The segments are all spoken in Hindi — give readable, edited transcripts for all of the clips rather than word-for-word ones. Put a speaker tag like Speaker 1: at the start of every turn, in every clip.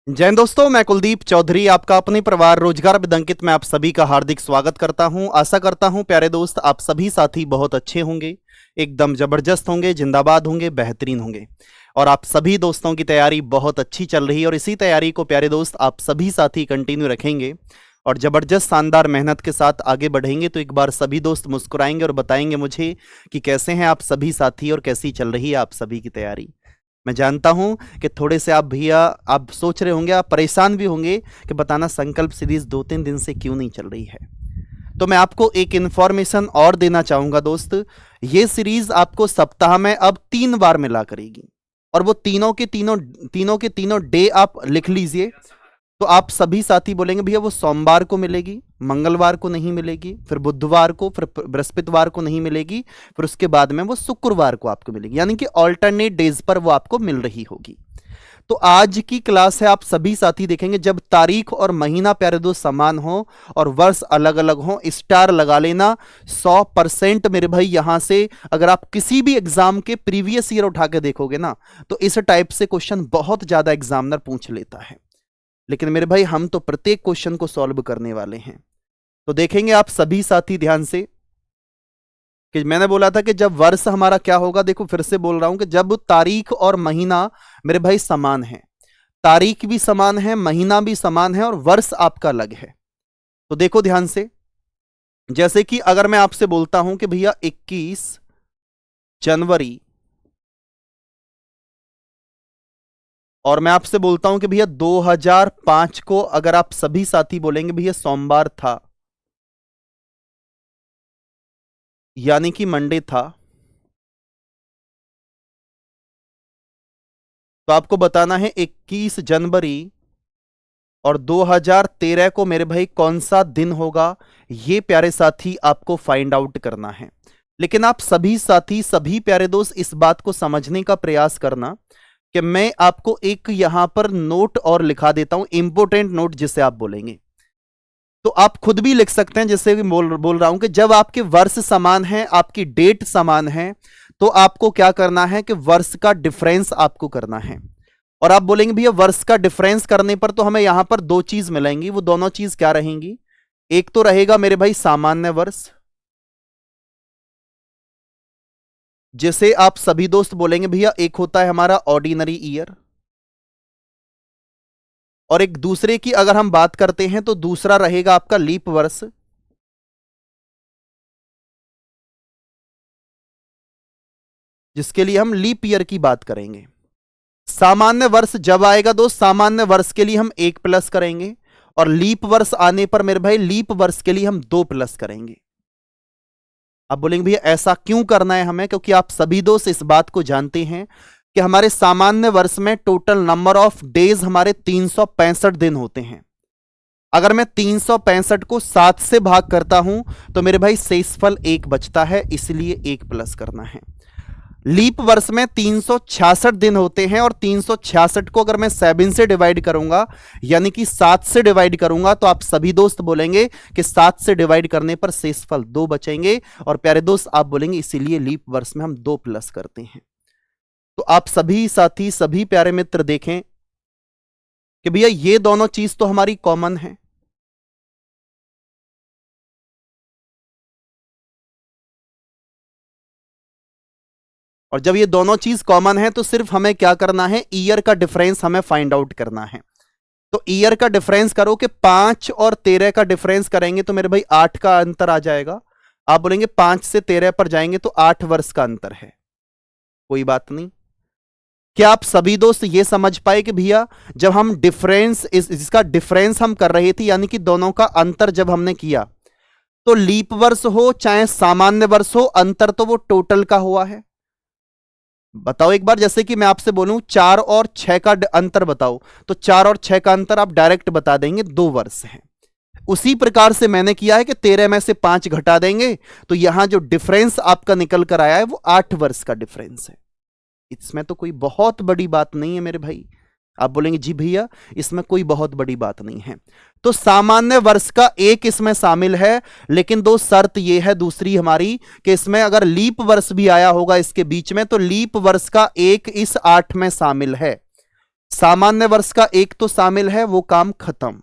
Speaker 1: जय हिंद दोस्तों, मैं कुलदीप चौधरी आपका अपने परिवार रोजगार विदंकित में आप सभी का हार्दिक स्वागत करता हूं। आशा करता हूं प्यारे दोस्त आप सभी साथी बहुत अच्छे होंगे, एकदम जबरदस्त होंगे, जिंदाबाद होंगे, बेहतरीन होंगे और आप सभी दोस्तों की तैयारी बहुत अच्छी चल रही है और इसी तैयारी को प्यारे दोस्त आप सभी साथी कंटिन्यू रखेंगे और जबरदस्त शानदार मेहनत के साथ आगे बढ़ेंगे। तो एक बार सभी दोस्त मुस्कुराएंगे और बताएंगे मुझे कि कैसे हैं आप सभी साथी और कैसी चल रही है आप सभी की तैयारी। मैं जानता हूं कि थोड़े से आप भैया आप सोच रहे होंगे, आप परेशान भी होंगे कि बताना संकल्प सीरीज 2-3 दिन से क्यों नहीं चल रही है। तो मैं आपको एक इंफॉर्मेशन और देना चाहूंगा दोस्त, ये सीरीज आपको सप्ताह में अब 3 बार मिला करेगी और वो तीनों के तीनों डे आप लिख लीजिए। तो आप सभी साथी बोलेंगे भैया वो सोमवार को मिलेगी, मंगलवार को नहीं मिलेगी, फिर बुधवार को, फिर बृहस्पतिवार को नहीं मिलेगी, फिर उसके बाद में वो शुक्रवार को आपको मिलेगी, यानी कि ऑल्टरनेट डेज पर वो आपको मिल रही होगी। तो आज की क्लास है, आप सभी साथी देखेंगे जब तारीख और महीना प्यारे दोस्त समान हो और वर्ष अलग अलग हो, स्टार लगा लेना 100% मेरे भाई। यहां से अगर आप किसी भी एग्जाम के प्रीवियस ईयर उठा के देखोगे ना तो इस टाइप से क्वेश्चन बहुत ज्यादा एग्जामिनर पूछ लेता है, लेकिन मेरे भाई हम तो प्रत्येक क्वेश्चन को सॉल्व करने वाले हैं। तो देखेंगे आप सभी साथी ध्यान से कि मैंने बोला था कि जब वर्ष हमारा क्या होगा, देखो फिर से बोल रहा हूं कि जब तारीख और महीना मेरे भाई समान है, तारीख भी समान है, महीना भी समान है और वर्ष आपका अलग है। तो देखो ध्यान से, जैसे कि अगर मैं आपसे बोलता हूं कि भैया 21 जनवरी और मैं आपसे बोलता हूं कि भैया 2005 को, अगर आप सभी साथी बोलेंगे भैया सोमवार था यानी कि मंडे था, तो आपको बताना है 21 जनवरी और 2013 को मेरे भाई कौन सा दिन होगा, ये प्यारे साथी आपको फाइंड आउट करना है। लेकिन आप सभी साथी, सभी प्यारे दोस्त इस बात को समझने का प्रयास करना कि मैं आपको एक यहां पर नोट और लिखा देता हूं, इंपोर्टेंट नोट जिसे आप बोलेंगे। तो आप खुद भी लिख सकते हैं, जैसे कि बोल रहा हूं कि जब आपके वर्ष समान है, आपकी डेट समान है, तो आपको क्या करना है कि वर्ष का डिफरेंस आपको करना है। और आप बोलेंगे भैया वर्ष का डिफरेंस करने पर तो हमें यहां पर 2 चीज मिलेंगी, वो दोनों चीज क्या रहेंगी? एक तो रहेगा मेरे भाई सामान्य वर्ष, जिसे आप सभी दोस्त बोलेंगे भैया एक होता है हमारा ऑर्डिनरी ईयर, और एक दूसरे की अगर हम बात करते हैं तो दूसरा रहेगा आपका लीप वर्ष, जिसके लिए हम लीप ईयर की बात करेंगे। सामान्य वर्ष जब आएगा दोस्त, सामान्य वर्ष के लिए हम 1 प्लस करेंगे और लीप वर्ष आने पर मेरे भाई लीप वर्ष के लिए हम 2 प्लस करेंगे। आप बोलेंगे भैया ऐसा क्यों करना है हमें? क्योंककि आप सभी दोस्त इस बात को जानते हैं कि हमारे सामान्य वर्ष में टोटल नंबर ऑफ डेज हमारे 365 दिन होते हैं। अगर मैं 365 को 7 से भाग करता हूं तो मेरे भाई शेषफल 1 बचता है, इसलिए 1 प्लस करना है। लीप वर्ष में 366 दिन होते हैं और 366 को अगर मैं 7 से डिवाइड करूंगा यानी कि 7 से डिवाइड करूंगा तो आप सभी दोस्त बोलेंगे कि 7 से डिवाइड करने पर शेषफल 2 बचेंगे और प्यारे दोस्त आप बोलेंगे इसीलिए लीप वर्ष में हम 2 प्लस करते हैं। तो आप सभी साथी, सभी प्यारे मित्र देखें कि भैया ये दोनों चीज तो हमारी कॉमन है। और जब ये दोनों चीज कॉमन है तो सिर्फ हमें क्या करना है, ईयर का डिफरेंस हमें फाइंड आउट करना है। तो ईयर का डिफरेंस करो कि 5 और 13 का डिफरेंस करेंगे तो मेरे भाई 8 का अंतर आ जाएगा। आप बोलेंगे 5 से 13 पर जाएंगे तो 8 वर्ष का अंतर है। कोई बात नहीं। क्या आप सभी दोस्त ये समझ पाए कि भैया जब हम डिफरेंस, इसका डिफरेंस हम कर रहे थे यानी कि दोनों का अंतर जब हमने किया तो लीप वर्ष हो चाहे सामान्य वर्ष हो, अंतर तो वो टोटल का हुआ है। बताओ एक बार, जैसे कि मैं आपसे बोलूं 4 और 6 का अंतर बताओ तो 4 और 6 का अंतर आप डायरेक्ट बता देंगे 2 वर्ष है। उसी प्रकार से मैंने किया है कि 13 में से 5 घटा देंगे तो यहां जो डिफरेंस आपका निकल कर आया है वो 8 वर्ष का डिफरेंस है। इसमें तो कोई बहुत बड़ी बात नहीं है मेरे भाई। आप बोलेंगे जी भैया इसमें कोई बहुत बड़ी बात नहीं है। तो सामान्य वर्ष का 1 इसमें शामिल है, लेकिन दो शर्त यह है दूसरी हमारी कि इसमें अगर लीप वर्ष भी आया होगा इसके बीच में तो लीप वर्ष का 1 इस 8 में शामिल है। सामान्य वर्ष का एक तो शामिल है, वो काम खत्म।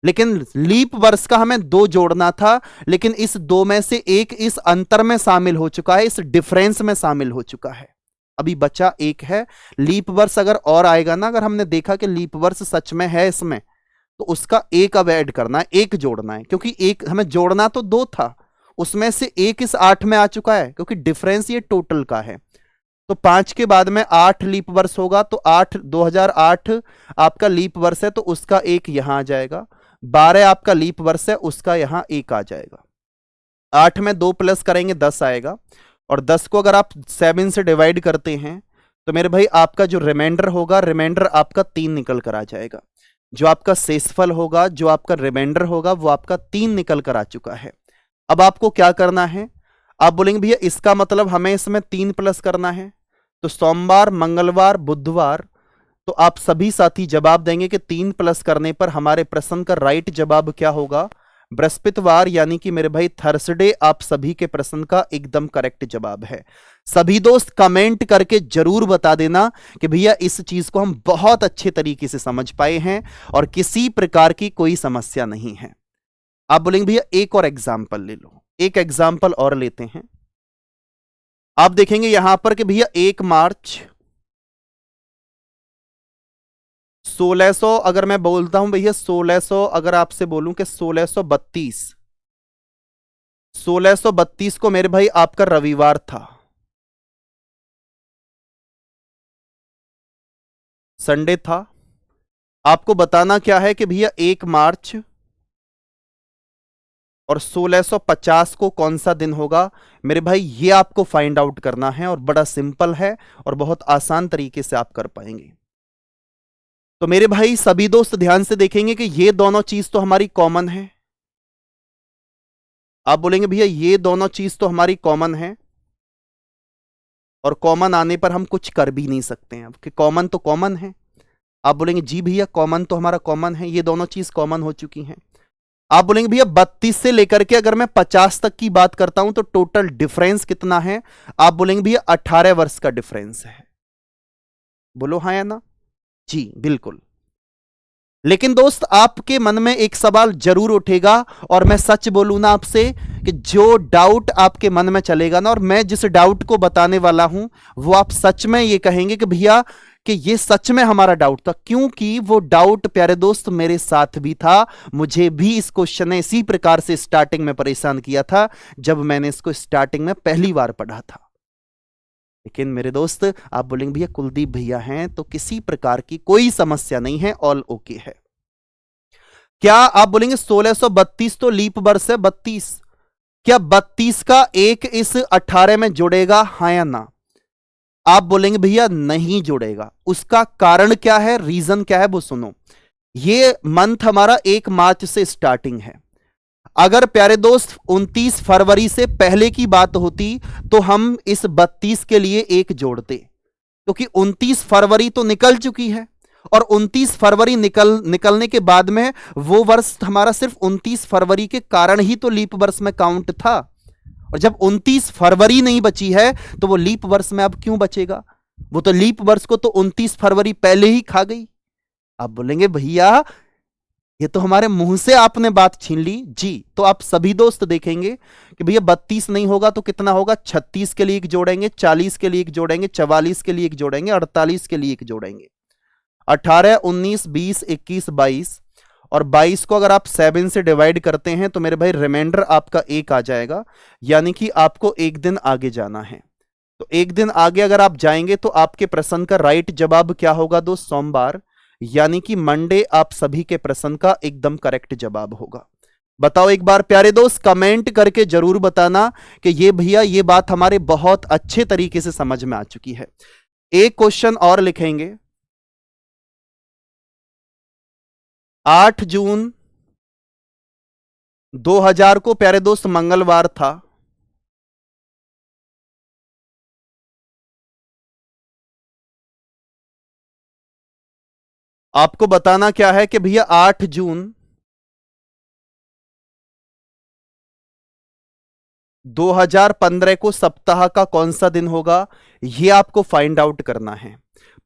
Speaker 1: लेकिन लीप वर्ष का हमें दो जोड़ना था, लेकिन इस दो में से एक इस अंतर में शामिल हो चुका है, इस डिफरेंस में शामिल हो चुका है। अभी बचा एक है। लीप वर्ष अगर और आएगा ना, अगर हमने देखा कि लीप वर्ष सच में है इसमें, तो उसका एक अब ऐड करना है, एक जोड़ना है, क्योंकि एक हमें जोड़ना तो दो था, उसमें से एक इस 8 में आ चुका है, क्योंकि डिफरेंस ये टोटल का है। तो 5 के बाद में 8 लीप वर्ष होगा, तो 8 2008 आपका लीप वर्ष है, तो उसका एक यहां आ जाएगा। 12 आपका लीप वर्ष है, उसका यहां एक आ जाएगा। 8 में 2 प्लस करेंगे 10 आएगा, और 10 को अगर आप 7 से डिवाइड करते हैं तो मेरे भाई आपका जो रिमाइंडर होगा, रिमाइंडर आपका 3 निकल कर आ जाएगा। जो आपका शेषफल होगा, जो आपका रिमाइंडर होगा, वो आपका 3 निकल कर आ चुका है। अब आपको क्या करना है, आप बोलेंगे भैया इसका मतलब हमें इसमें 3 प्लस करना है, तो सोमवार, मंगलवार, बुधवार, तो आप सभी साथी जवाब देंगे कि 3 प्लस करने पर हमारे प्रश्न का राइट जवाब क्या होगा, बृहस्पतिवार, यानी कि मेरे भाई थर्सडे आप सभी के प्रश्न का एकदम करेक्ट जवाब है। सभी दोस्त कमेंट करके जरूर बता देना कि भैया इस चीज को हम बहुत अच्छे तरीके से समझ पाए हैं और किसी प्रकार की कोई समस्या नहीं है। आप बोलेंगे भैया एक और एग्जाम्पल ले लो, एक एग्जाम्पल और लेते हैं। आप देखेंगे यहां पर कि भैया 1 मार्च 1600, अगर मैं बोलता हूं भैया 1600, अगर आपसे बोलूं कि 1632 को मेरे भाई आपका रविवार था, संडे था। आपको बताना क्या है कि भैया 1 मार्च और 1650 को कौन सा दिन होगा। मेरे भाई ये आपको फाइंड आउट करना है, और बड़ा सिंपल है और बहुत आसान तरीके से आप कर पाएंगे। तो मेरे भाई सभी दोस्त ध्यान से देखेंगे कि ये दोनों चीज तो हमारी कॉमन है। आप बोलेंगे भैया ये दोनों चीज तो हमारी कॉमन है, और कॉमन आने पर हम कुछ कर भी नहीं सकते हैं, कि कॉमन तो कॉमन है। आप बोलेंगे जी भैया कॉमन तो हमारा कॉमन है, ये दोनों चीज कॉमन हो चुकी हैं। आप बोलेंगे भैया 32 से लेकर के अगर मैं 50 तक की बात करता हूं तो टोटल डिफरेंस कितना है। आप बोलेंगे भैया 18 वर्ष का डिफरेंस है। बोलो हाँ या ना। जी बिल्कुल। लेकिन दोस्त आपके मन में एक सवाल जरूर उठेगा, और मैं सच बोलूं ना आपसे कि जो डाउट आपके मन में चलेगा ना, और मैं जिस डाउट को बताने वाला हूं, वो आप सच में ये कहेंगे कि भैया कि ये सच में हमारा डाउट था, क्योंकि वो डाउट प्यारे दोस्त मेरे साथ भी था। मुझे भी इस क्वेश्चन ने इसी प्रकार से स्टार्टिंग में परेशान किया था, जब मैंने इसको स्टार्टिंग में पहली बार पढ़ा था। लेकिन मेरे दोस्त आप बोलेंगे भैया कुलदीप भैया हैं तो किसी प्रकार की कोई समस्या नहीं है, ऑल ओके है। क्या आप बोलेंगे 1632 तो लीप वर्ष है, 32, क्या 32 का एक इस 18 में जुड़ेगा, हाँ या ना। आप बोलेंगे भैया नहीं जुड़ेगा। उसका कारण क्या है, रीजन क्या है, वो सुनो। ये मंथ हमारा 1 मार्च से स्टार्टिंग है। अगर प्यारे दोस्त 29 फरवरी से पहले की बात होती तो हम इस 32 के लिए एक जोड़ते, क्योंकि 29 फरवरी तो निकल चुकी है, और 29 फरवरी निकलने के बाद में वो वर्ष हमारा सिर्फ 29 फरवरी के कारण ही तो लीप वर्ष में काउंट था। और जब 29 फरवरी नहीं बची है तो वो लीप वर्ष में अब क्यों बचेगा। वो तो लीप वर्ष को तो 29 फरवरी पहले ही खा गई। आप बोलेंगे भैया ये तो हमारे मुंह से आपने बात छीन ली जी। तो आप सभी दोस्त देखेंगे कि भैया 32 नहीं होगा तो कितना होगा, 36 के लिए एक जोड़ेंगे, 40 के लिए एक जोड़ेंगे, 44 के लिए एक जोड़ेंगे, 48 के लिए एक जोड़ेंगे, 18, 19, 20, 21, 22, और 22 को अगर आप 7 से डिवाइड करते हैं तो मेरे भाई रिमाइंडर आपका एक आ जाएगा, यानी कि आपको एक दिन आगे जाना है। तो एक दिन आगे अगर आप जाएंगे तो आपके प्रश्न का राइट जवाब क्या होगा दोस्त, सोमवार, यानी कि मंडे आप सभी के प्रश्न का एकदम करेक्ट जवाब होगा। बताओ एक बार प्यारे दोस्त, कमेंट करके जरूर बताना कि ये भैया ये बात हमारे बहुत अच्छे तरीके से समझ में आ चुकी है। एक क्वेश्चन और लिखेंगे। 8 जून 2000 को प्यारे दोस्त मंगलवार था। आपको बताना क्या है कि भैया 8 जून 2015 को सप्ताह का कौन सा दिन होगा, यह आपको फाइंड आउट करना है।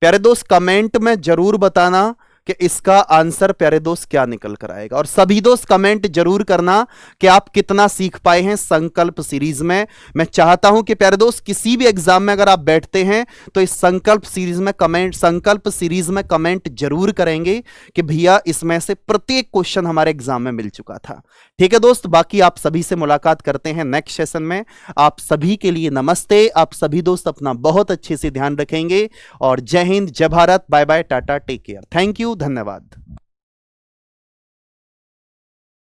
Speaker 1: प्यारे दोस्त कमेंट में जरूर बताना कि इसका आंसर प्यारे दोस्त क्या निकल कर आएगा, और सभी दोस्त कमेंट जरूर करना कि आप कितना सीख पाए हैं संकल्प सीरीज में। मैं चाहता हूं कि प्यारे दोस्त किसी भी एग्जाम में अगर आप बैठते हैं तो इस संकल्प सीरीज में कमेंट जरूर करेंगे कि भैया इसमें से प्रत्येक क्वेश्चन हमारे एग्जाम में मिल चुका था। ठीक है दोस्त, बाकी आप सभी से मुलाकात करते हैं नेक्स्ट सेशन में। आप सभी के लिए नमस्ते। आप सभी दोस्त अपना बहुत अच्छे से ध्यान रखेंगे और जय हिंद, जय Bharat, bye bye, tata, take care, thank you, धन्यवाद।